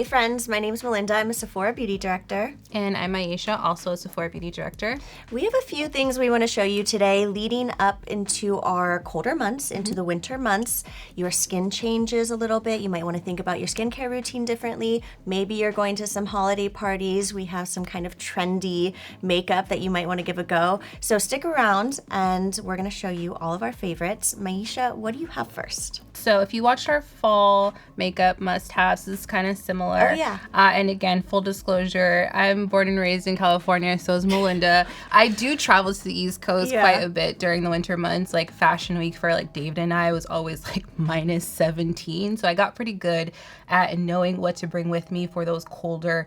Hey friends, my name is Melinda. I'm a Sephora beauty director. And I'm Myiesha, also a Sephora beauty director. We have a few things we want to show you today leading up into our colder months, into the winter months. Your skin changes a little bit. You might want to think about your skincare routine differently. Maybe you're going to some holiday parties. We have some kind of trendy makeup that you might want to give a go. So stick around and we're going to show you all of our favorites. Myiesha, what do you have first? So if you watched our fall makeup must-haves, this is kind of similar. Oh, yeah. And again, full disclosure, I'm born and raised in California, so is Melinda. I do travel to the East Coast quite a bit during the winter months. Like Fashion Week for like David and I was always like minus 17. So I got pretty good at knowing what to bring with me for those colder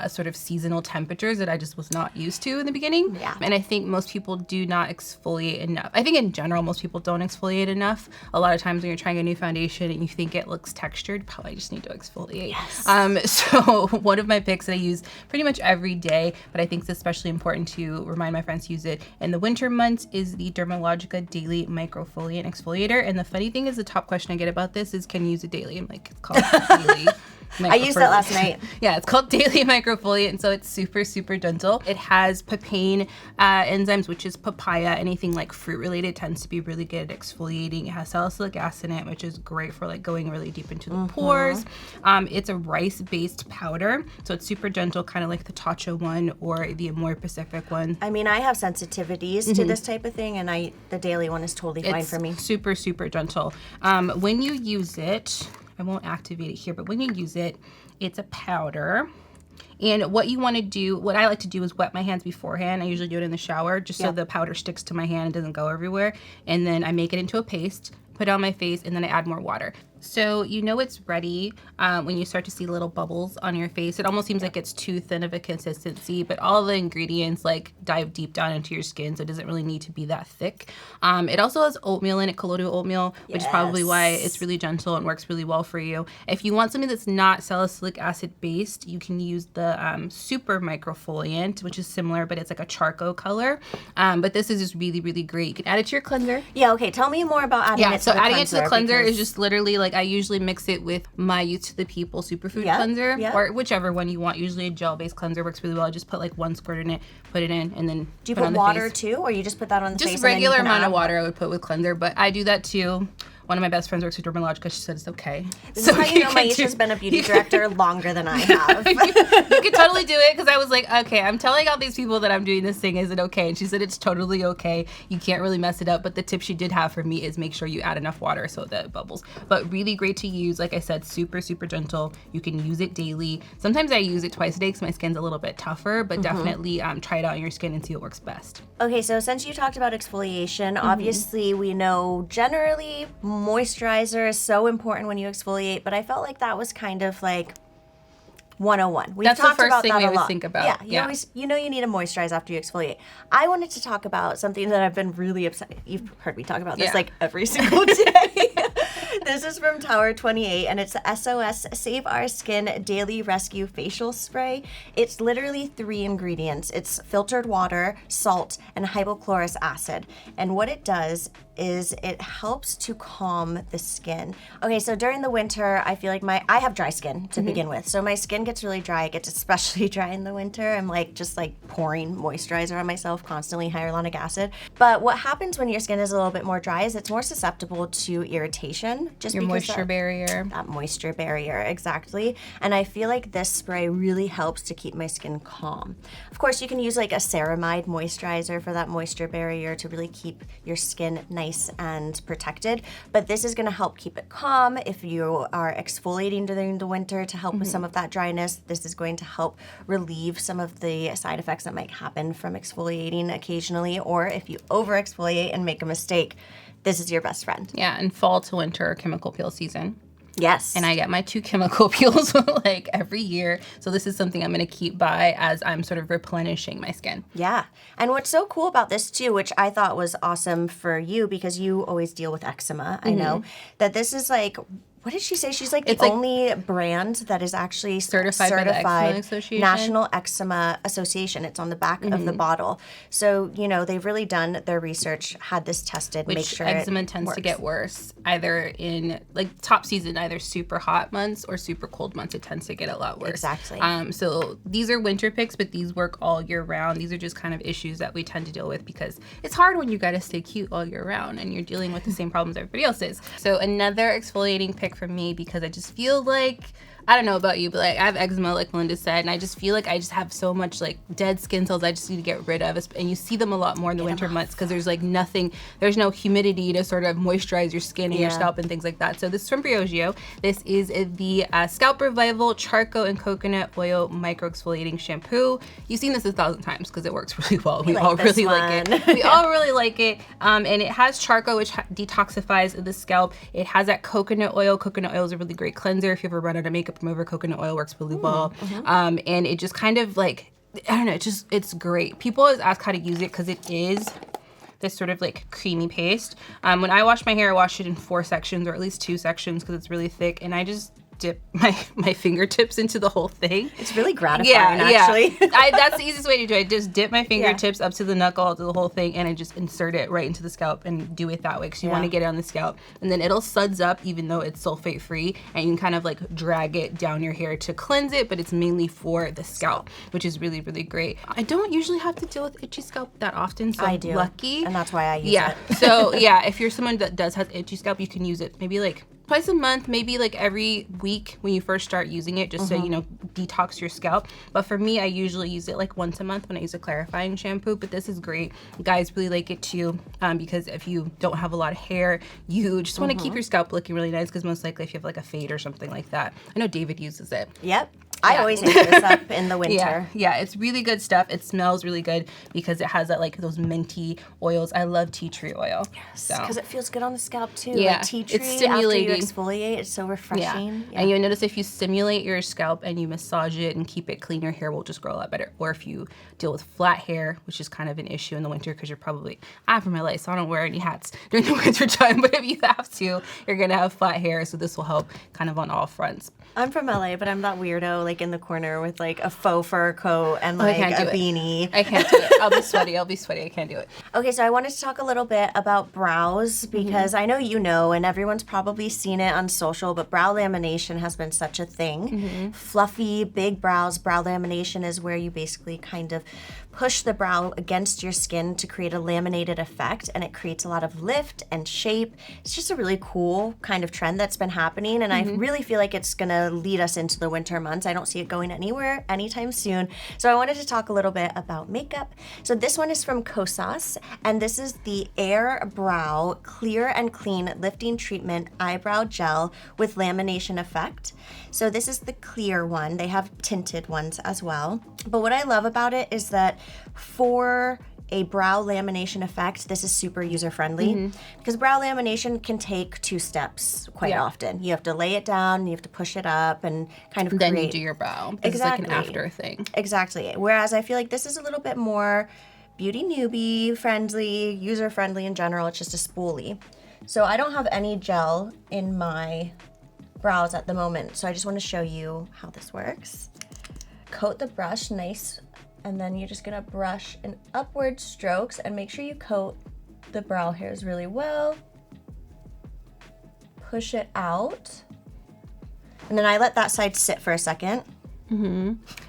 sort of seasonal temperatures that I just was not used to in the beginning. Yeah. And I think most people do not exfoliate enough. I think in general, most people don't exfoliate enough. A lot of times when you're trying a new foundation and you think it looks textured, probably just need to exfoliate. Yes. So one of my picks that I use pretty much every day, but I think it's especially important to remind my friends to use it in the winter months, is the Dermalogica Daily Microfoliant Exfoliator. And the funny thing is, the top question I get about this is, can you use it daily? I'm like, it's called daily. I used that last night. Yeah, it's called Daily Microfoliant, and so it's super, super gentle. It has papain enzymes, which is papaya. Anything like fruit related tends to be really good at exfoliating. It has salicylic acid in it, which is great for like going really deep into the pores. It's a rice-based powder, so it's super gentle, kind of like the Tatcha one or the Amore Pacific one. I mean, I have sensitivities to this type of thing, and the daily one is totally fine for me. Super, super gentle. When you use it, I won't activate it here, but when you use it, it's a powder. And what you want to do, what I like to do is wet my hands beforehand. I usually do it in the shower just so the powder sticks to my hand and doesn't go everywhere. And then I make it into a paste, put it on my face, and then I add more water. So you know it's ready when you start to see little bubbles on your face. It almost seems like it's too thin of a consistency, but all the ingredients like dive deep down into your skin, so it doesn't really need to be that thick. It also has oatmeal in it, colloidal oatmeal, which is probably why it's really gentle and works really well for you. If you want something that's not salicylic acid based, you can use the super microfoliant, which is similar, but it's like a charcoal color. But this is just really, really great. You can add it to your cleanser. Yeah, okay. Tell me more about adding it to the cleanser. So adding it to the cleanser is just literally like, I usually mix it with my Youth to the People Superfood cleanser, or whichever one you want. Usually a gel-based cleanser works really well. I just put like one squirt in it, put it in, and then do you put water too, or you just put that on the face? Just regular amount of water I would put with cleanser, but I do that too. One of my best friends works with Dermalogica. She said it's okay. This is how you know Myiesha's been a beauty director longer than I have. You can totally do it, because I was like, okay, I'm telling all these people that I'm doing this thing. Is it okay? And she said it's totally okay. You can't really mess it up. But the tip she did have for me is make sure you add enough water so that it bubbles. But really great to use. Like I said, super, super gentle. You can use it daily. Sometimes I use it twice a day because my skin's a little bit tougher, but definitely try it out on your skin and see what works best. Okay, so since you talked about exfoliation, obviously we know generally moisturizer is so important when you exfoliate, but I felt like that was kind of like 101. We've That's talked the first about thing that we a always lot. think about. Yeah, you know you need to moisturize after you exfoliate. I wanted to talk about something that I've been really upset. You've heard me talk about this like every single day. This is from Tower 28, and it's the SOS Save Our Skin Daily Rescue Facial Spray. It's literally 3 ingredients. It's filtered water, salt, and hypochlorous acid. And what it does is it helps to calm the skin. Okay, so during the winter, I feel like I have dry skin to begin with. So my skin gets really dry. It gets especially dry in the winter. I'm just pouring moisturizer on myself constantly, hyaluronic acid. But what happens when your skin is a little bit more dry is it's more susceptible to irritation. Your moisture barrier. That moisture barrier, exactly. And I feel like this spray really helps to keep my skin calm. Of course, you can use like a ceramide moisturizer for that moisture barrier to really keep your skin nice and protected. But this is gonna help keep it calm. If you are exfoliating during the winter to help with some of that dryness, this is going to help relieve some of the side effects that might happen from exfoliating occasionally, or if you over exfoliate and make a mistake, this is your best friend. Yeah, and fall to winter chemical peel season. Yes. And I get my 2 chemical peels like every year. So this is something I'm going to keep by as I'm sort of replenishing my skin. Yeah. And what's so cool about this too, which I thought was awesome for you because you always deal with eczema, I know, that this is like what did she say? She's like It's the like only brand that is actually certified by the Eczema Association. National Eczema Association. It's on the back of the bottle. So, you know, they've really done their research, had this tested, make sure eczema tends to get worse either in like top season, either super hot months or super cold months. It tends to get a lot worse. Exactly. So these are winter picks, but these work all year round. These are just kind of issues that we tend to deal with because it's hard when you got to stay cute all year round and you're dealing with the same problems everybody else is. So another exfoliating pick for me, because I just feel like, I don't know about you, but like I have eczema, like Melinda said, and I just feel like I just have so much like dead skin cells I just need to get rid of. And you see them a lot more in the winter months because there's like nothing, there's no humidity to sort of moisturize your skin and your scalp and things like that. So this is from BRIOGEO. This is the Scalp Revival Charcoal and Coconut Oil Micro Exfoliating Shampoo. You've seen this 1,000 times because it works really well. We all really like it. We all really like it. And it has charcoal, which detoxifies the scalp. It has that coconut oil. Coconut oil is a really great cleanser. If you ever run out of makeup remover, coconut oil works really well. And it just kind of like, I don't know, it's great. People always ask how to use it because it is this sort of like creamy paste. When I wash my hair, I wash it in 4 sections or at least 2 sections because it's really thick, and I just dip my fingertips into the whole thing. It's really gratifying, actually. That's the easiest way to do it. I just dip my fingertips up to the knuckle, to the whole thing, and I just insert it right into the scalp and do it that way because you want to get it on the scalp. And then it'll suds up even though it's sulfate free, and you can kind of like drag it down your hair to cleanse it, but it's mainly for the scalp, which is really, really great. I don't usually have to deal with itchy scalp that often, so I do. I'm lucky. And that's why I use it. So if you're someone that does have itchy scalp, you can use it maybe like twice a month, maybe like every week when you first start using it, just so you know, detox your scalp. But for me, I usually use it like once a month when I use a clarifying shampoo. But this is great. Guys really like it too, because if you don't have a lot of hair, you just want to keep your scalp looking really nice, because most likely if you have like a fade or something like that. I know David uses it. Yep. I always use this up in the winter. Yeah, it's really good stuff. It smells really good because it has that like those minty oils. I love tea tree oil. Yes, because it feels good on the scalp too. Yeah, like tea tree, it's stimulating. After you exfoliate, it's so refreshing. And you'll notice if you stimulate your scalp and you massage it and keep it clean, your hair will just grow a lot better. Or if you deal with flat hair, which is kind of an issue in the winter because you're probably, I'm from LA, so I don't wear any hats during the winter time, but if you have to, you're gonna have flat hair, so this will help kind of on all fronts. I'm from LA, but I'm that weirdo like in the corner with like a faux fur coat and like a beanie. I can't do it. I'll be sweaty. I can't do it. Okay, so I wanted to talk a little bit about brows because I know you know, and everyone's probably seen it on social, but brow lamination has been such a thing. Fluffy, big brows. Brow lamination is where you basically kind of push the brow against your skin to create a laminated effect, and it creates a lot of lift and shape. It's just a really cool kind of trend that's been happening, and I really feel like it's gonna lead us into the winter months. I don't see it going anywhere anytime soon. So I wanted to talk a little bit about makeup. So this one is from KOSAS, and this is the Air Brow Clear and Clean Lifting Treatment Eyebrow Gel with Lamination Effect. So this is the clear one. They have tinted ones as well. But what I love about it is that for a brow lamination effect, this is super user-friendly because brow lamination can take 2 steps quite often. You have to lay it down, you have to push it up and kind of then create... you do your brow. It's like an after thing. Exactly. Whereas I feel like this is a little bit more beauty newbie friendly, user-friendly in general. It's just a spoolie. So I don't have any gel in my brows at the moment, so I just want to show you how this works. Coat the brush nice, and then you're just gonna brush in upward strokes and make sure you coat the brow hairs really well. Push it out. And then I let that side sit for a second.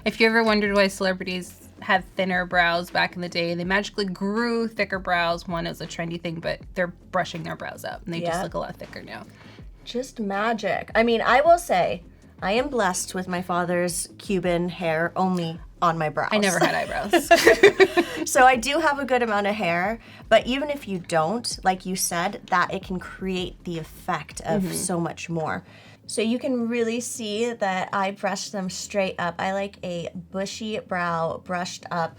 If you ever wondered why celebrities had thinner brows back in the day, they magically grew thicker brows. One is a trendy thing, but they're brushing their brows up and they just look a lot thicker now. Just magic. I mean, I will say, I am blessed with my father's Cuban hair only on my brows. I never had eyebrows. So I do have a good amount of hair, but even if you don't, like you said, that it can create the effect of so much more. So you can really see that I brushed them straight up. I like a bushy brow brushed up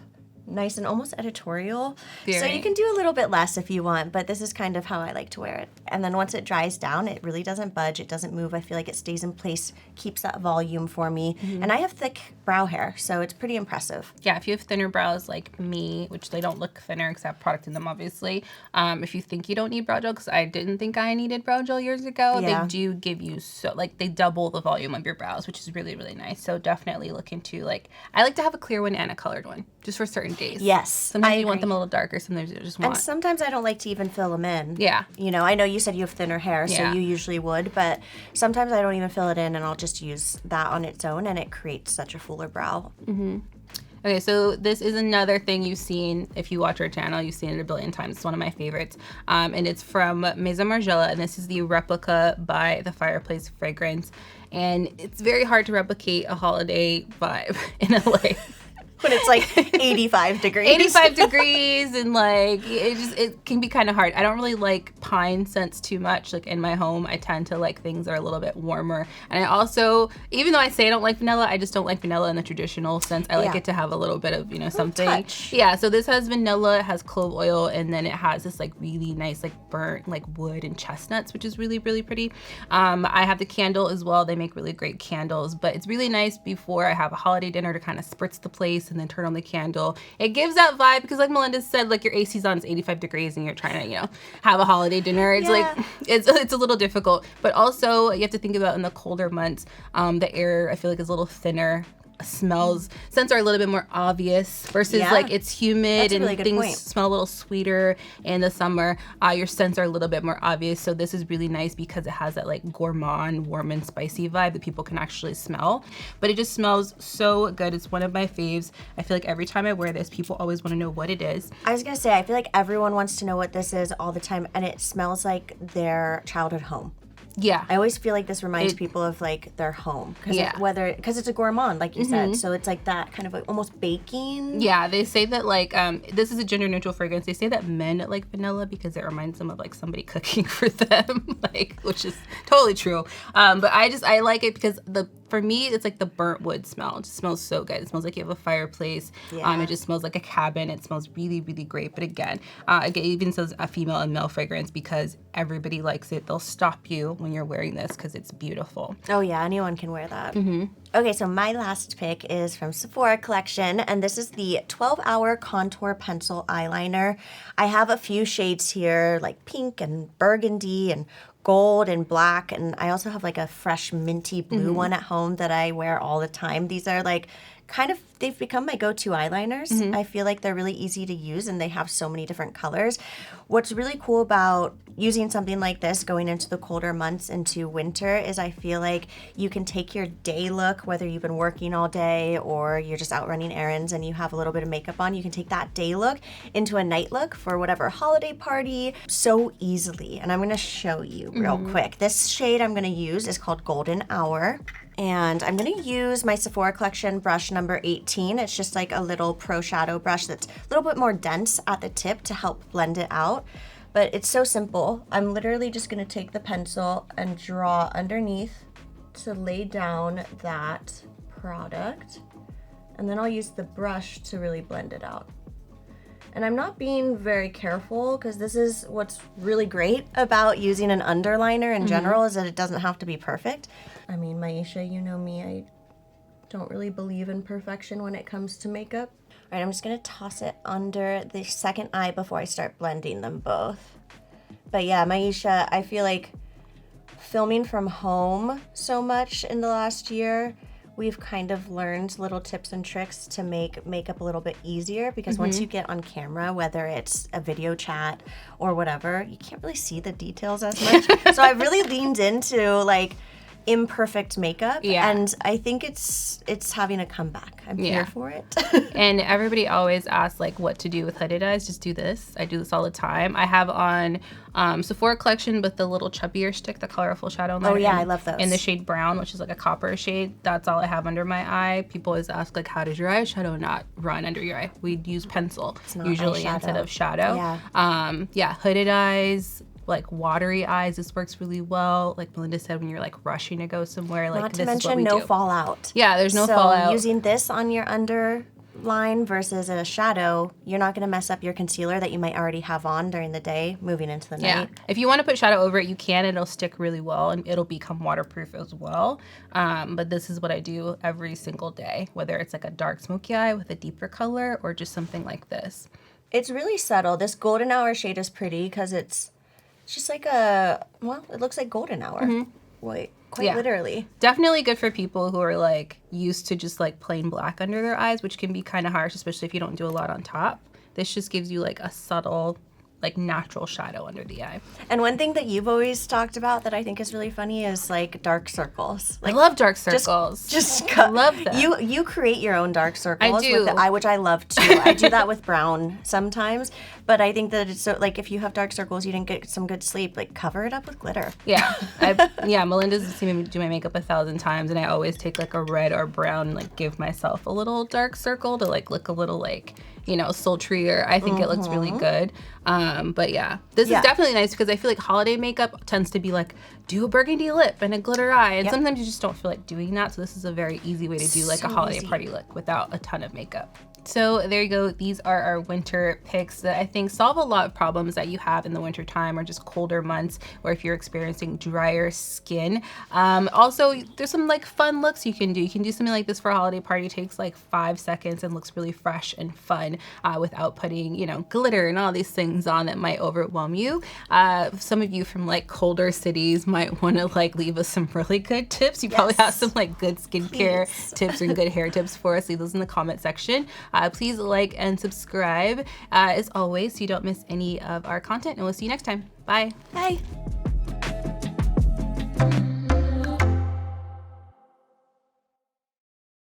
nice and almost editorial. Very. So you can do a little bit less if you want, but this is kind of how I like to wear it. And then once it dries down, it really doesn't budge. It doesn't move. I feel like it stays in place, keeps that volume for me. And I have thick brow hair, so it's pretty impressive. Yeah, if you have thinner brows like me, which they don't look thinner because I have product in them, obviously. If you think you don't need brow gel, because I didn't think I needed brow gel years ago, Yeah. they do give you they double the volume of your brows, which is really, really nice. So definitely look into I like to have a clear one and a colored one, just for certain days. Yes, Sometimes I you want agree. them a little darker, sometimes you just want. And sometimes I don't like to even fill them in. Yeah. You know, I know you said you have thinner hair, so Yeah. you usually would, but sometimes I don't even fill it in and I'll just use that on its own and it creates such a fuller brow. Okay, so this is another thing you've seen. If you watch our channel, you've seen it a billion times. It's one of my favorites. And it's from MAISON Margiela, and this is the Replica by the Fireplace fragrance. And it's very hard to replicate a holiday vibe in LA. When it's like 85 degrees. 85 degrees and it can be kind of hard. I don't really like pine scents too much. Like in my home, I tend to like things that are a little bit warmer. And I also, even though I say I don't like vanilla, I just don't like vanilla in the traditional sense. I like it to have a little bit of, something. Touch. Yeah, so this has vanilla, it has clove oil, and then it has this like really nice like burnt like wood and chestnuts, which is really, really pretty. I have the candle as well. They make really great candles, but it's really nice before I have a holiday dinner to kind of spritz the place and then turn on the candle. It gives that vibe because like Melinda said, like your AC's on, it's 85 degrees and you're trying to, have a holiday dinner. It's it's a little difficult, but also you have to think about in the colder months, the air I feel like is a little thinner. Scents are a little bit more obvious versus like it's humid and things smell a little sweeter in the summer. Your scents are a little bit more obvious. So this is really nice because it has that like gourmand, warm and spicy vibe that people can actually smell. But it just smells so good. It's one of my faves. I feel like every time I wear this, people always want to know what it is. I was gonna say, I feel like everyone wants to know what this is all the time, and it smells like their childhood home. Yeah. I always feel like this reminds people of like their home because it's a gourmand, like you said, so it's like that kind of like almost baking. Yeah, they say that like this is a gender neutral fragrance. They say that men like vanilla because it reminds them of like somebody cooking for them, which is totally true. But I like it because for me it's like the burnt wood smell. It just smells so good. It smells like you have a fireplace. It just smells like a cabin. It smells really, really great. But again, it even says a female and male fragrance because everybody likes it. They'll stop you when you're wearing this because it's beautiful. Oh yeah, anyone can wear that. Okay, so my last pick is from Sephora collection, and this is the 12-Hour Contour Pencil Eyeliner. I have a few shades here, like pink and burgundy and gold and black, and I also have like a fresh minty blue one at home that I wear all the time. These are like they've become my go-to eyeliners. I feel like they're really easy to use and they have so many different colors. What's really cool about using something like this going into the colder months into winter is I feel like you can take your day look, whether you've been working all day or you're just out running errands and you have a little bit of makeup on, you can take that day look into a night look for whatever holiday party so easily. And I'm gonna show you real quick. This shade I'm gonna use is called Golden Hour. And I'm gonna use my Sephora collection brush number 18. It's just like a little pro shadow brush that's a little bit more dense at the tip to help blend it out. But it's so simple. I'm literally just gonna take the pencil and draw underneath to lay down that product. And then I'll use the brush to really blend it out. And I'm not being very careful because this is what's really great about using an underliner in general is that it doesn't have to be perfect. I mean, Myiesha, you know me, I don't really believe in perfection when it comes to makeup. All right, I'm just gonna toss it under the second eye before I start blending them both. But yeah, Myiesha, I feel like filming from home so much in the last year, we've kind of learned little tips and tricks to make makeup a little bit easier because once you get on camera, whether it's a video chat or whatever, you can't really see the details as much. So I've really leaned into like imperfect makeup and I think it's having a comeback. I'm here for it. And everybody always asks like what to do with hooded eyes. Just do this. I do this all the time. I have on Sephora collection with the little chubbier stick, the colorful shadow liner. Oh yeah, I love those. In the shade brown, which is like a copper shade. That's all I have under my eye. People always ask like how does your eyeshadow not run under your eye? We'd use pencil usually instead of shadow. Hooded eyes, like watery eyes, this works really well. Like Melinda said, when you're like rushing to go somewhere, like not to this mention is what we no do. fallout. Yeah, there's no fallout. So using this on your under line versus a shadow, you're not going to mess up your concealer that you might already have on during the day moving into the night. If you want to put shadow over it, you can. It'll stick really well and it'll become waterproof as well. But this is what I do every single day, whether it's like a dark smoky eye with a deeper color or just something like this. It's really subtle. This golden hour shade is pretty because it's just like it looks like golden hour. Wait, quite literally. Definitely good for people who are like used to just like plain black under their eyes, which can be kind of harsh, especially if you don't do a lot on top. This just gives you like a subtle, like natural shadow under the eye. And one thing that you've always talked about that I think is really funny is like dark circles. Like, I love dark circles. I love them. You create your own dark circles I do. with the eye, which I love too. I do that with brown sometimes, but I think that it's so like if you have dark circles, you didn't get some good sleep, like cover it up with glitter. Yeah, Melinda's seen me do my makeup 1,000 times, and I always take like a red or brown and like give myself a little dark circle to like look a little like, you know, sultrier. I think it looks really good. But yeah, this is definitely nice because I feel like holiday makeup tends to be like, do a burgundy lip and a glitter eye. And sometimes you just don't feel like doing that. So this is a very easy way to do like a holiday party look without a ton of makeup. So there you go. These are our winter picks that I think solve a lot of problems that you have in the winter time or just colder months, or if you're experiencing drier skin. Also, there's some like fun looks you can do. You can do something like this for a holiday party. It takes like 5 seconds and looks really fresh and fun without putting, you know, glitter and all these things on that might overwhelm you. Some of you from like colder cities might want to like leave us some really good tips. You probably have some like good skincare tips and good hair tips for us. Leave those in the comment section. Please like and subscribe as always so you don't miss any of our content, and we'll see you next time. Bye. Bye.